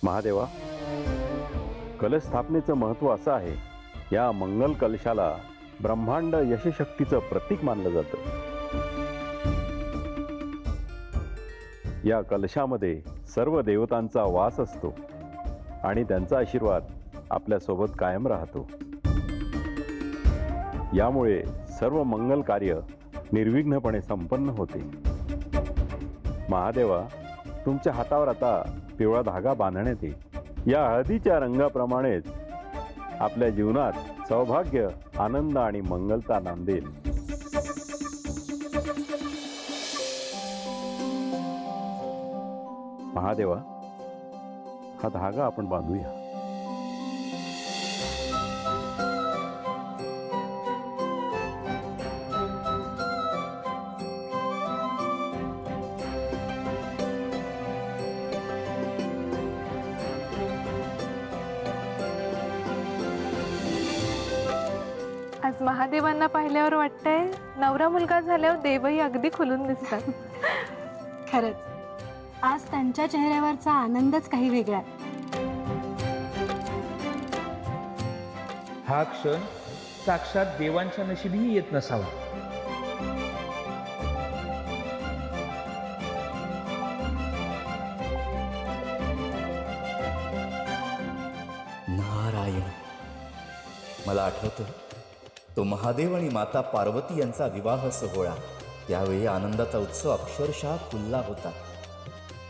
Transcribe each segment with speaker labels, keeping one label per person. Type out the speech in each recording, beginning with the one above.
Speaker 1: महादेवा, कलश स्थापनेचं महत्व असं आहे, या मंगल कलशाला ब्रह्मांड यशशक्तीचं प्रतीक मानलं जातं. या कलशामध्ये सर्व देवतांचा वास असतो आणि त्यांचा आशीर्वाद आपल्या सोबत कायम राहतो. यामुळे सर्व मंगल कार्य निर्विघ्नपणे संपन्न होते. महादेवा, तुमच्या हातावर आता पिवळा धागा बांधण्यात येईल. या हळदीच्या रंगाप्रमाणेच आपल्या जीवनात सौभाग्य, आनंद आणि मंगलता नांदेल. महादेवा, हा धागा आपण बांधूया.
Speaker 2: आज महादेवांना पाहिल्यावर वाटतंय नवरा मुलगा झाल्यावर देवही अगदी खुलून दिसतात.
Speaker 3: खरंच आज त्यांच्या चेहऱ्यावरचा आनंदच काही वेगळा आहे.
Speaker 4: हा क्षण साक्षात देवांच्या नशिबीही येत नसावा.
Speaker 5: नारायण. मला आठवतं तो महादेव आणि माता पार्वती यांचा विवाह सोहळा. त्यावेळी आनंदाचा उत्सव अक्षरशः खुलला होता.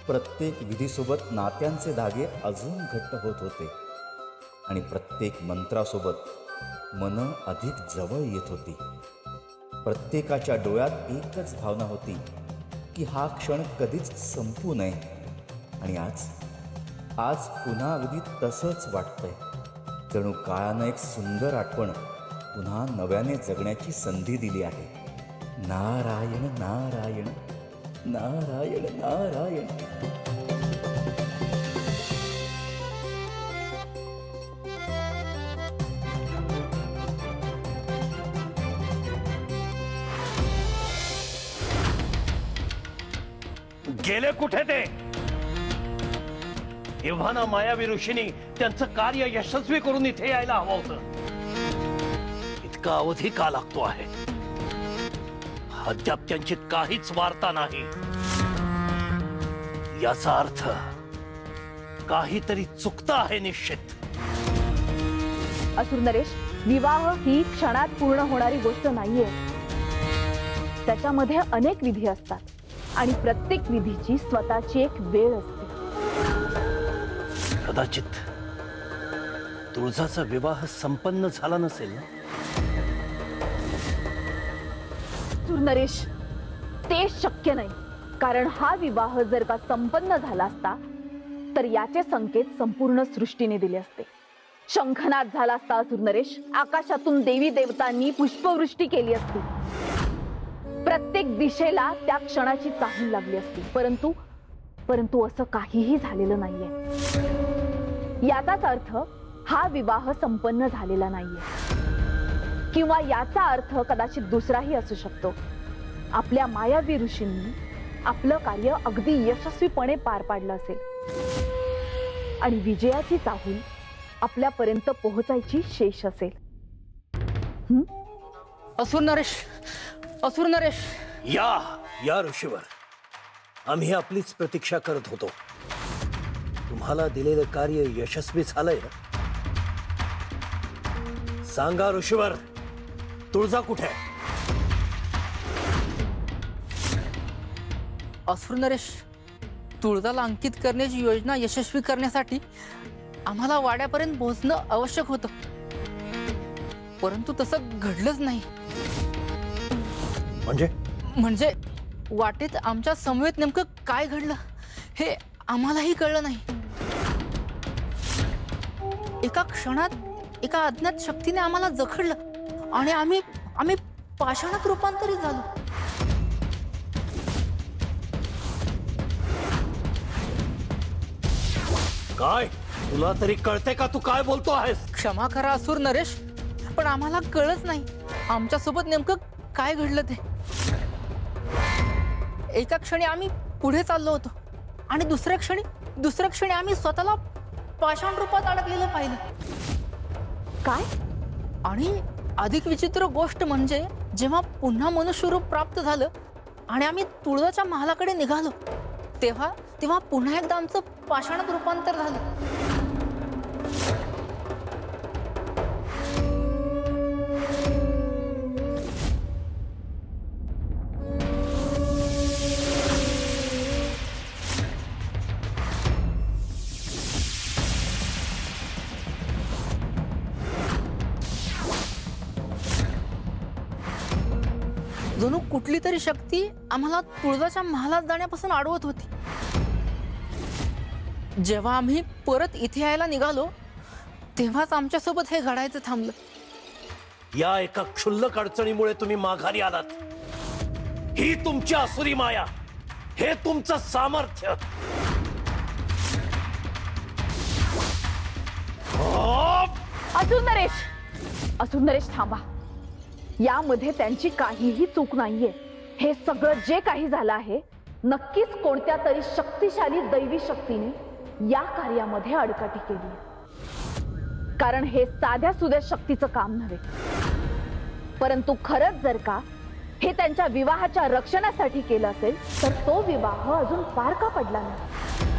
Speaker 5: प्रत्येक विधीसोबत नात्यांचे धागे अजून घट्ट होत होते आणि प्रत्येक मंत्रासोबत मन अधिक जवळ येत होती. प्रत्येकाच्या डोळ्यात एकच भावना होती की हा क्षण कधीच संपू नये. आणि आज पुन्हा अगदी तसंच वाटतंय. जणू काळानं एक सुंदर आठवण पुन्हा नव्याने जगण्याची संधी दिली आहे. नारायण नारायण नारायण नारायण.
Speaker 6: गेले कुठे ते? एव्हाना मायावी ऋषींनी त्यांचं कार्य यशस्वी करून इथे यायला हवं होतं. इतका अवधी का लागतो आहे? अद्याप त्यांची काहीच वार्ता नाही. याचा अर्थ काहीतरी चुकतं आहे निश्चित.
Speaker 7: असुर नरेश, विवाह ही क्षणात पूर्ण होणारी गोष्ट नाहीये. त्याच्यामध्ये अनेक विधी असतात आणि प्रत्येक विधीची स्वतःची एक वेळ असते.
Speaker 6: कदाचित तुळजाचा विवाह संपन्न झाला नसेल ना?
Speaker 7: असुर नरेश, ते शक्य नाही. कारण हा विवाह जर का संपन्न झाला असता तर याचे संकेत संपूर्ण सृष्टीने दिले असते. शंखनाद झाला असता असुर नरेश. आकाशातून देवी देवतांनी पुष्पवृष्टी केली असती. प्रत्येक दिशेला त्या क्षणाची चाहूल लागली असती. परंतु असं काहीही झालेलं नाहीये. याचाच अर्थ हा विवाह संपन्न झालेला नाहीये. किंवा याचा अर्थ कदाचित दुसराही असू शकतो. आपल्या मायावी ऋषींनी आपलं कार्य अगदी यशस्वीपणे पार पाडलं असेल आणि विजयाची चाहूल आपल्यापर्यंत पोहोचायची शेष असेल.
Speaker 8: असुर नरेश.
Speaker 6: या ऋषीवर, आम्ही आपलीच प्रतीक्षा करत होतो. तुम्हाला दिलेलं कार्य यशस्वी झालंय ना? सांगा ऋषीवर, तुळजा कुठे?
Speaker 8: असुर नरेश, तुळजाला अंकित करण्याची योजना यशस्वी करण्यासाठी आम्हाला वाड्यापर्यंत पोहोचणं आवश्यक होतं. परंतु तसं घडलंच नाही. म्हणजे वाटेत आमच्या समवेत नेमकं काय घडलं हे आम्हालाही कळलं नाही. एका क्षणात एका अज्ञात शक्तीने आम्हाला जखडलं आणि आम्ही पाषाणात रूपांतरित झालो.
Speaker 6: काय तुला तरी कळते का तू काय बोलतो आहेस?
Speaker 8: क्षमा करा असुर नरेश, पण आम्हाला कळच नाही आमच्यासोबत नेमकं काय घडलं ते. एका क्षणी आम्ही पुढे चाललो होतो आणि दुसऱ्या क्षणी आम्ही स्वतःला पाषाण रूपात अडकलेलं पाहिलं.
Speaker 7: काय?
Speaker 8: आणि अधिक विचित्र गोष्ट म्हणजे जेव्हा पुन्हा मनुष्य रूप प्राप्त झालं आणि आम्ही तुळजाच्या महालाकडे निघालो तेव्हा तेव्हा पुन्हा एकदा आमचं पाषाणात रूपांतर झालं. जणू कुठली तरी शक्ती आम्हाला तुळजाच्या महालात जाण्यापासून अडवत होती. जेव्हा आम्ही परत इथे यायला निघालो तेव्हाच आमच्यासोबत हे घडायचं थांबलं.
Speaker 6: या एका क्षुल्लक अडचणीमुळे तुम्ही माघारी आलात. ही तुमची आसुरी माया, हे तुमचं सामर्थ्य.
Speaker 7: अजून नरेश थांबा. यामध्ये त्यांची काहीही चूक नाहीये. हे सगळं जे काही झालं आहे नक्कीच कोणत्या तरी शक्तिशाली दैवी शक्तीने या कार्यामध्ये आडकाठी केली. कारण हे साध्या सुध्या शक्तीचं काम नव्हे. परंतु खरंच जर का हे त्यांच्या विवाहाच्या रक्षणासाठी केलं असेल तर तो विवाह अजून पार का पडला नाही.